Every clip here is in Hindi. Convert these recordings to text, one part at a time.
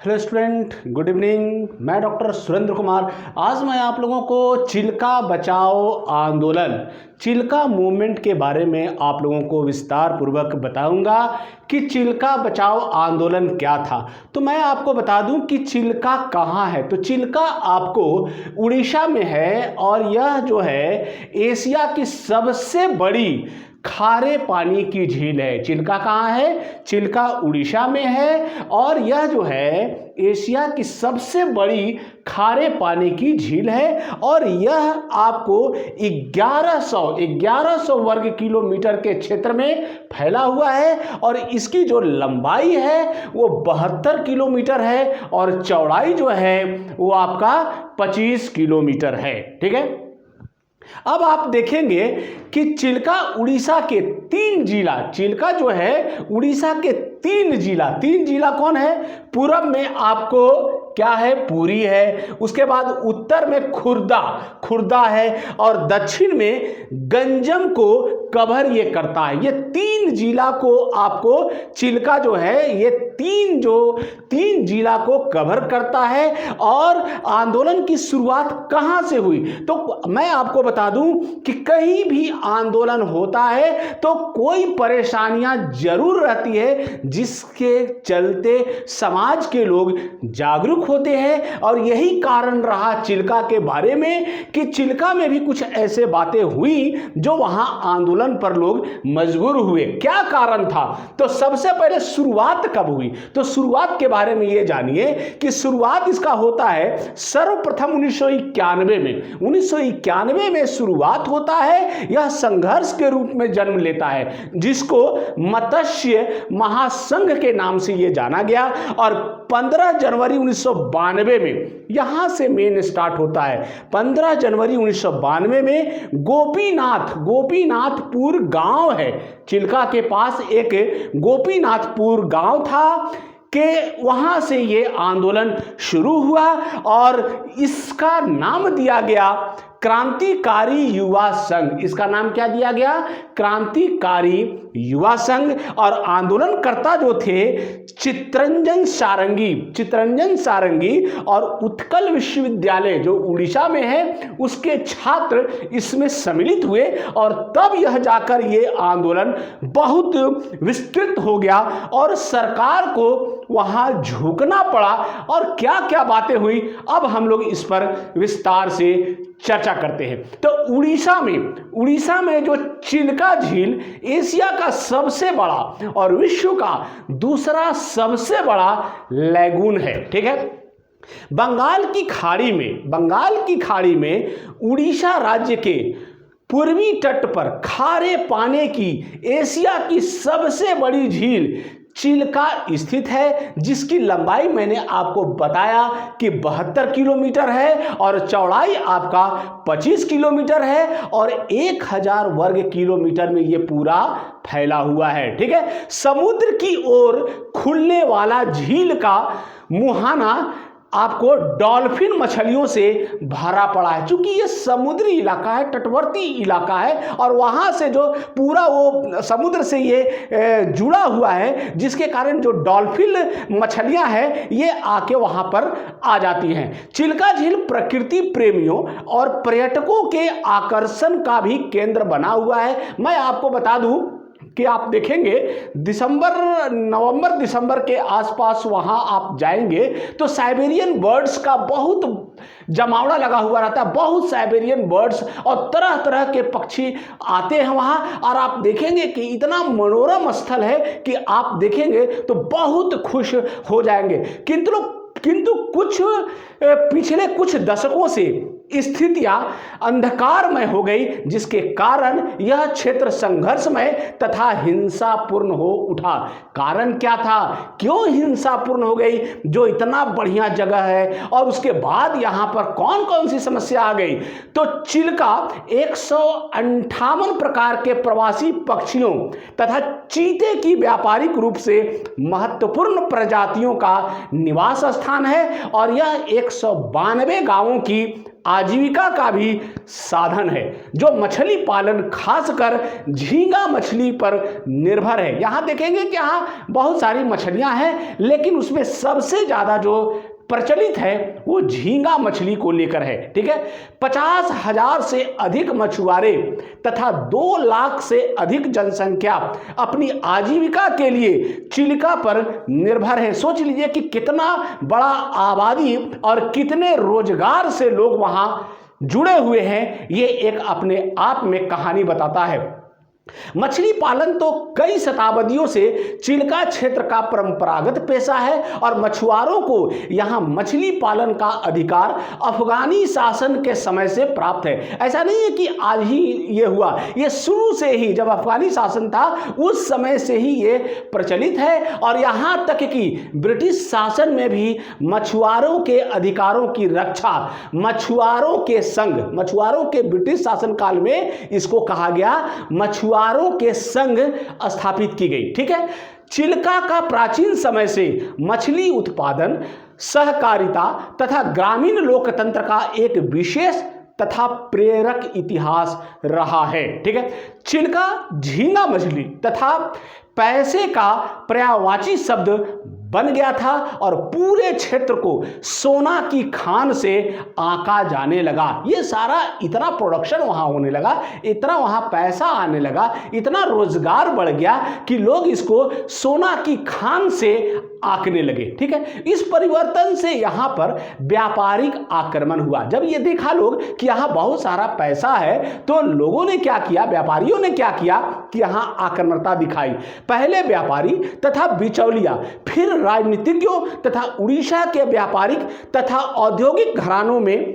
Hello student, good evening. मैं डॉक्टर सुरेंद्र कुमार। आज मैं आप लोगों को चिल्का बचाओ आंदोलन, चिल्का मूवमेंट के बारे में आप लोगों को विस्तार पूर्वक बताऊंगा कि चिल्का बचाओ आंदोलन क्या था। तो मैं आपको बता दूं कि चिल्का कहाँ है। तो चिल्का आपको उड़ीसा में है और यह जो है एशिया की सबसे बड़ी खारे पानी की झील है। चिल्का कहाँ है? चिल्का उड़ीसा में है और यह जो है एशिया की सबसे बड़ी खारे पानी की झील है और यह आपको 1100 वर्ग किलोमीटर के क्षेत्र में फैला हुआ है और इसकी जो लंबाई है वो 72 किलोमीटर है और चौड़ाई जो है वो आपका 25 किलोमीटर है। ठीक है, अब आप देखेंगे कि चिल्का उड़ीसा के 3 जिला, चिल्का जो है उड़ीसा के 3 जिला कौन है? पूरब में आपको क्या है? पुरी है, उसके बाद उत्तर में खुर्दा है और दक्षिण में गंजम को कवर ये करता है। ये 3 जिला को आपको चिल्का जो है ये तीन जिला को कवर करता है। और आंदोलन की शुरुआत कहां से हुई? तो मैं आपको बता दूं कि कहीं भी आंदोलन होता है तो कोई परेशानियां जरूर रहती है जिसके चलते समाज के लोग जागरूक होते हैं। और यही कारण रहा चिल्का के बारे में कि चिल्का में भी कुछ ऐसे बातें हुई जो वहां आंदोलन पर लोग मजबूर हुए। क्या कारण था? तो सबसे पहले शुरुआत कब हुई? तो शुरुआत के बारे में ये जानिए कि शुरुआत इसका होता है सर्वप्रथम 1991 में शुरुआत होता है। यह संघर्ष के रूप में जन्म लेता है जिसको मत्स्य महासंघ के नाम से यह जाना गया और 15 जनवरी 1992 में यहां से मेन स्टार्ट होता है। 15 जनवरी 1992 में गोपीनाथपुर गांव है, चिल्का के पास एक गोपीनाथपुर गांव था कि वहां से ये आंदोलन शुरू हुआ और इसका नाम दिया गया क्रांतिकारी युवा संघ। इसका नाम क्या दिया गया? क्रांतिकारी युवा संघ। और आंदोलनकर्ता जो थे चित्तरंजन सारंगी और उत्कल विश्वविद्यालय जो उड़ीसा में है उसके छात्र इसमें सम्मिलित हुए और तब यह जाकर ये आंदोलन बहुत विस्तृत हो गया और सरकार को वहां झुकना पड़ा। और क्या क्या बातें हुई अब हम लोग इस पर विस्तार से चर्चा करते हैं। तो उड़ीसा में जो चिल्का झील एशिया का सबसे बड़ा और विश्व का दूसरा सबसे बड़ा लैगून है। ठीक है, बंगाल की खाड़ी में उड़ीसा राज्य के पूर्वी तट पर खारे पानी की एशिया की सबसे बड़ी झील चिल्का स्थित है जिसकी लंबाई मैंने आपको बताया कि 72 किलोमीटर है और चौड़ाई आपका 25 किलोमीटर है और 1000 वर्ग किलोमीटर में यह पूरा फैला हुआ है। ठीक है, समुद्र की ओर खुलने वाला झील का मुहाना आपको डॉल्फिन मछलियों से भरा पड़ा है। चूंकि ये समुद्री इलाका है, तटवर्ती इलाका है और वहां से जो पूरा वो समुद्र से ये जुड़ा हुआ है जिसके कारण जो डॉल्फिन मछलियां हैं ये आके वहां पर आ जाती हैं। चिल्का झील प्रकृति प्रेमियों और पर्यटकों के आकर्षण का भी केंद्र बना हुआ है। मैं आपको बता दूं कि आप देखेंगे नवंबर दिसंबर के आसपास वहां आप जाएंगे तो साइबेरियन बर्ड्स का बहुत जमावड़ा लगा हुआ रहता है। बहुत साइबेरियन बर्ड्स और तरह तरह के पक्षी आते हैं वहां और आप देखेंगे कि इतना मनोरम स्थल है कि आप देखेंगे तो बहुत खुश हो जाएंगे। किंतु पिछले कुछ दशकों से स्थितियां अंधकारमय हो गई जिसके कारण यह क्षेत्र संघर्षमय तथा हिंसापूर्ण हो उठा। कारण क्या था? क्यों हिंसापूर्ण हो गई? जो इतना बढ़िया जगह है और उसके बाद यहां पर कौन कौन सी समस्या आ गई? तो चिल्का 158 प्रकार के प्रवासी पक्षियों तथा चीते की व्यापारिक रूप से महत्वपूर्ण प्रजातियों का निवास स्थान है और यह 192 गांवों की आजीविका का भी साधन है, जो मछली पालन खासकर झींगा मछली पर निर्भर है। यहां देखेंगे कि यहाँ बहुत सारी मछलियां हैं, लेकिन उसमें सबसे ज्यादा जो प्रचलित है वो झींगा मछली को लेकर है। ठीक है, 50,000 से अधिक मछुआरे तथा 2 लाख से अधिक जनसंख्या अपनी आजीविका के लिए चिल्का पर निर्भर है। सोच लीजिए कि कितना बड़ा आबादी और कितने रोजगार से लोग वहां जुड़े हुए हैं, ये एक अपने आप में कहानी बताता है। मछली पालन तो कई शताब्दियों से चिल्का क्षेत्र का परंपरागत पेशा है और मछुआरों को यहां मछली पालन का अधिकार अफगानी शासन के समय से प्राप्त है। ऐसा नहीं है कि आज ही ये हुआ, ये शुरू से ही जब अफगानी शासन था उस समय से ही ये प्रचलित है। और यहां तक कि ब्रिटिश शासन में भी मछुआरों के अधिकारों की रक्षा मछुआरों के संघ, मछुआरों के ब्रिटिश शासन काल में इसको कहा गया मछुआरों के संघ स्थापित की गई। ठीक है, चिल्का का प्राचीन समय से मछली उत्पादन, सहकारिता तथा ग्रामीण लोकतंत्र का एक विशेष तथा प्रेरक इतिहास रहा है। ठीक है, चिल्का झींगा मछली तथा पैसे का पर्यायवाची शब्द बन गया था और पूरे क्षेत्र को सोना की खान से आंका जाने लगा। ये सारा इतना प्रोडक्शन वहां होने लगा, इतना वहां पैसा आने लगा, इतना रोजगार बढ़ गया कि लोग इसको सोना की खान से आंकने लगे। ठीक है, इस परिवर्तन से यहां पर व्यापारिक आक्रमण हुआ। जब ये देखा लोग कि यहां बहुत सारा पैसा है, तो लोगों ने क्या किया, व्यापारियों ने क्या किया कि यहां आक्रमणता दिखाई। पहले व्यापारी तथा बिचौलिया, फिर राजनीतिज्ञों तथा उड़ीसा के व्यापारिक तथा औद्योगिक घरानों में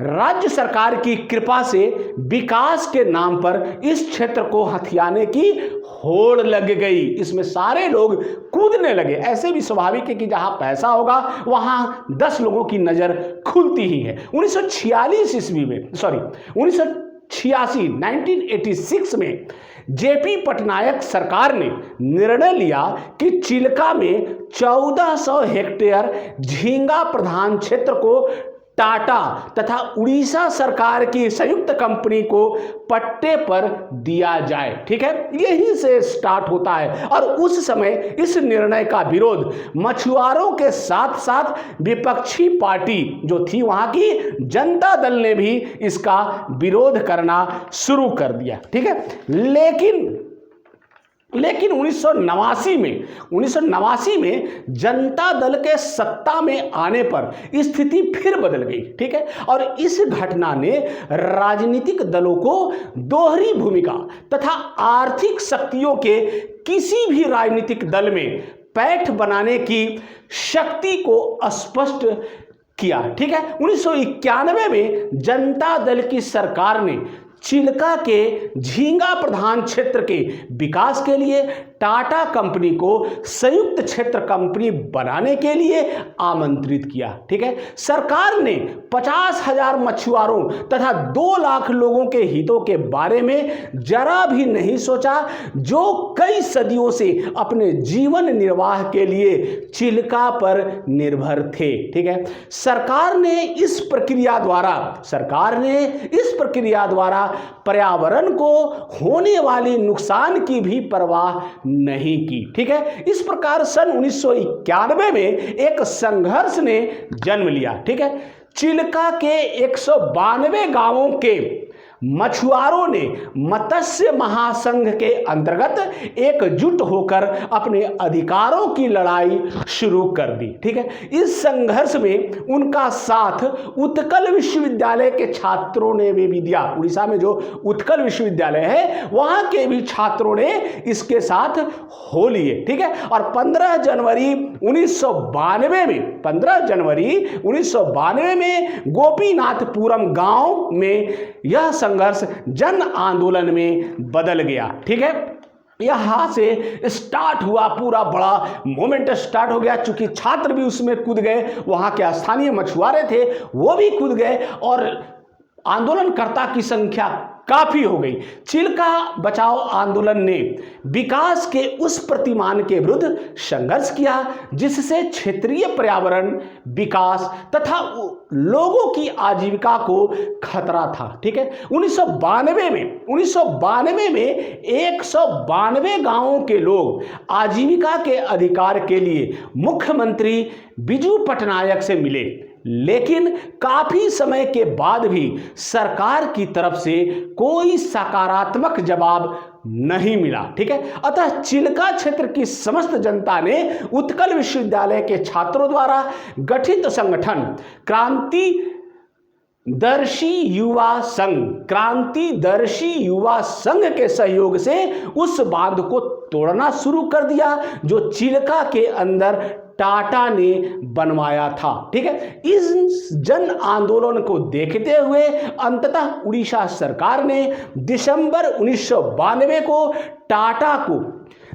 राज्य सरकार की कृपा से विकास के नाम पर इस क्षेत्र को हथियाने की होड़ लग गई। इसमें सारे लोग कूदने लगे। ऐसे भी स्वाभाविक है कि जहां पैसा होगा वहां 10 लोगों की नजर खुलती ही है। 1986 में जेपी पटनायक सरकार ने निर्णय लिया कि चिल्का में 1400 हेक्टेयर झींगा प्रधान क्षेत्र को टाटा तथा उड़ीसा सरकार की संयुक्त कंपनी को पट्टे पर दिया जाए। ठीक है, यही से स्टार्ट होता है। और उस समय इस निर्णय का विरोध मछुआरों के साथ साथ विपक्षी पार्टी जो थी वहां की जनता दल ने भी इसका विरोध करना शुरू कर दिया। ठीक है, लेकिन 1989 में जनता दल के सत्ता में आने पर स्थिति फिर बदल गई। ठीक है, और इस घटना ने राजनीतिक दलों को दोहरी भूमिका तथा आर्थिक शक्तियों के किसी भी राजनीतिक दल में पैठ बनाने की शक्ति को स्पष्ट किया। ठीक है, 1991 में जनता दल की सरकार ने चिल्का के झींगा प्रधान क्षेत्र के विकास के लिए टाटा कंपनी को संयुक्त क्षेत्र कंपनी बनाने के लिए आमंत्रित किया। ठीक है, सरकार ने 50,000 मछुआरों तथा 2 लाख लोगों के हितों के बारे में जरा भी नहीं सोचा, जो कई सदियों से अपने जीवन निर्वाह के लिए चिल्का पर निर्भर थे। ठीक है, सरकार ने इस प्रक्रिया द्वारा पर्यावरण को होने वाली नुकसान की भी परवाह नहीं की। ठीक है, इस प्रकार सन 1991 में एक संघर्ष ने जन्म लिया। ठीक है, चिल्का के 192 गांवों के मछुआरों ने मत्स्य महासंघ के अंतर्गत एकजुट होकर अपने अधिकारों की लड़ाई शुरू कर दी। ठीक है, इस संघर्ष में उनका साथ उत्कल विश्वविद्यालय के छात्रों ने भी दिया। उड़ीसा में जो उत्कल विश्वविद्यालय है वहां के भी छात्रों ने इसके साथ हो लिए। ठीक है, और 15 जनवरी 1992 में गोपीनाथपुरम गांव में यह संघर्ष जन आंदोलन में बदल गया। ठीक है, यहां से स्टार्ट हुआ, पूरा बड़ा मोमेंट स्टार्ट हो गया। चूंकि छात्र भी उसमें कूद गए, वहां के स्थानीय मछुआरे थे वो भी कूद गए और आंदोलनकर्ता की संख्या काफी हो गई। चिल्का बचाओ आंदोलन ने विकास के उस प्रतिमान के विरुद्ध संघर्ष किया जिससे क्षेत्रीय पर्यावरण, विकास तथा लोगों की आजीविका को खतरा था। ठीक है, 1992 में 192 गांवों के लोग आजीविका के अधिकार के लिए मुख्यमंत्री बिजू पटनायक से मिले, लेकिन काफी समय के बाद भी सरकार की तरफ से कोई सकारात्मक जवाब नहीं मिला। ठीक है, अतः चिल्का क्षेत्र की समस्त जनता ने उत्कल विश्वविद्यालय के छात्रों द्वारा गठित संगठन क्रांतिदर्शी युवा संघ के सहयोग से उस बांध को तोड़ना शुरू कर दिया जो चिल्का के अंदर टाटा ने बनवाया था। ठीक है, इस जन आंदोलन को देखते हुए अंततः उड़ीसा सरकार ने दिसंबर 1992 को टाटा को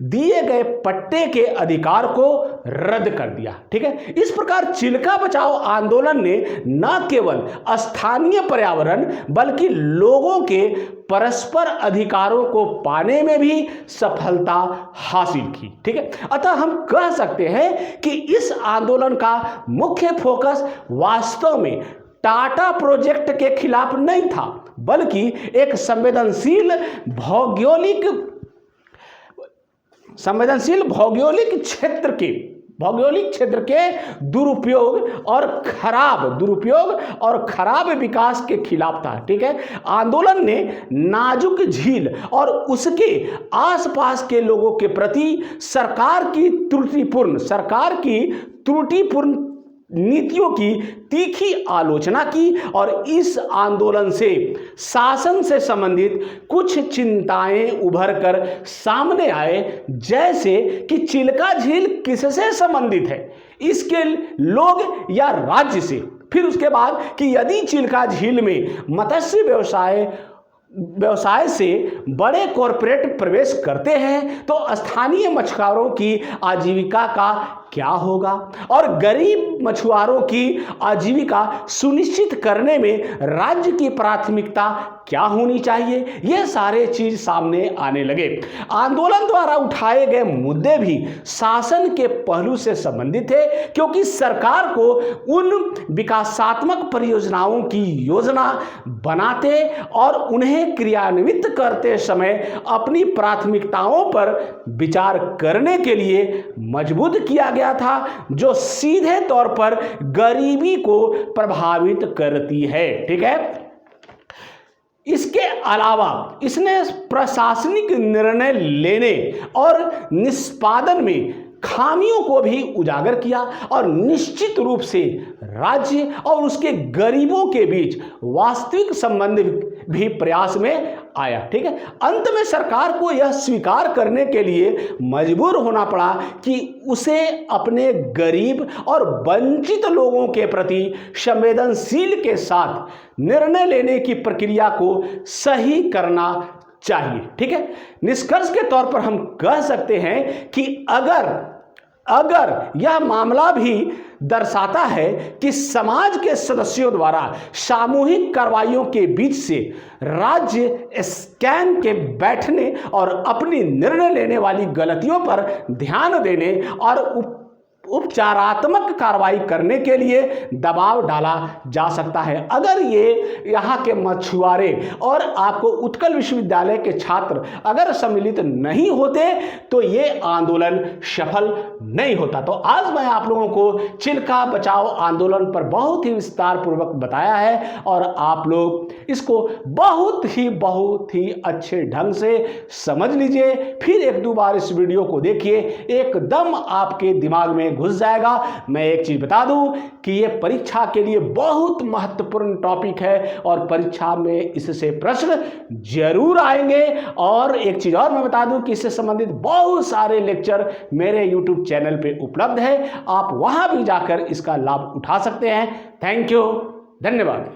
दिए गए पट्टे के अधिकार को रद्द कर दिया। ठीक है, इस प्रकार चिल्का बचाओ आंदोलन ने न केवल स्थानीय पर्यावरण बल्कि लोगों के परस्पर अधिकारों को पाने में भी सफलता हासिल की। ठीक है, अतः हम कह सकते हैं कि इस आंदोलन का मुख्य फोकस वास्तव में टाटा प्रोजेक्ट के खिलाफ नहीं था, बल्कि एक संवेदनशील भौगोलिक क्षेत्र के दुरुपयोग और खराब विकास के खिलाफ था। ठीक है, आंदोलन ने नाजुक झील और उसके आसपास के लोगों के प्रति सरकार की त्रुटिपूर्ण नीतियों की तीखी आलोचना की और इस आंदोलन से शासन से संबंधित कुछ चिंताएं उभर कर सामने आए, जैसे कि चिल्का झील किससे संबंधित है, इसके लोग या राज्य से। फिर उसके बाद कि यदि चिल्का झील में मत्स्य व्यवसाय से बड़े कॉरपोरेट प्रवेश करते हैं तो स्थानीय मछुआरों की आजीविका का क्या होगा और गरीब मछुआरों की आजीविका सुनिश्चित करने में राज्य की प्राथमिकता क्या होनी चाहिए, ये सारे चीज सामने आने लगे। आंदोलन द्वारा उठाए गए मुद्दे भी शासन के पहलू से संबंधित थे, क्योंकि सरकार को उन विकासात्मक परियोजनाओं की योजना बनाते और उन्हें क्रियान्वित करते समय अपनी प्राथमिकताओं पर विचार करने के लिए मजबूर किया गया था, जो सीधे तौर पर गरीबी को प्रभावित करती है। ठीक है, इसके अलावा इसने प्रशासनिक निर्णय लेने और निष्पादन में खामियों को भी उजागर किया और निश्चित रूप से राज्य और उसके गरीबों के बीच वास्तविक संबंध भी प्रयास में आया। ठीक है, अंत में सरकार को यह स्वीकार करने के लिए मजबूर होना पड़ा कि उसे अपने गरीब और वंचित लोगों के प्रति संवेदनशील के साथ निर्णय लेने की प्रक्रिया को सही करना चाहिए। ठीक है, निष्कर्ष के तौर पर हम कह सकते हैं कि अगर यह मामला भी दर्शाता है कि समाज के सदस्यों द्वारा सामूहिक कार्रवाइयों के बीच से राज्य स्कैन के बैठने और अपनी निर्णय लेने वाली गलतियों पर ध्यान देने और उपचारात्मक कार्रवाई करने के लिए दबाव डाला जा सकता है। अगर ये यहाँ के मछुआरे और आपको उत्कल विश्वविद्यालय के छात्र अगर सम्मिलित नहीं होते तो ये आंदोलन सफल नहीं होता। तो आज मैं आप लोगों को चिल्का बचाओ आंदोलन पर बहुत ही विस्तार पूर्वक बताया है और आप लोग इसको बहुत ही अच्छे ढंग से समझ लीजिए। फिर एक दो बार इस वीडियो को देखिए, एकदम आपके दिमाग में घुस जाएगा। मैं एक चीज बता दूं कि यह परीक्षा के लिए बहुत महत्वपूर्ण टॉपिक है और परीक्षा में इससे प्रश्न जरूर आएंगे। और एक चीज और मैं बता दूं कि इससे संबंधित बहुत सारे लेक्चर मेरे YouTube चैनल पे उपलब्ध है, आप वहां भी जाकर इसका लाभ उठा सकते हैं। थैंक यू, धन्यवाद।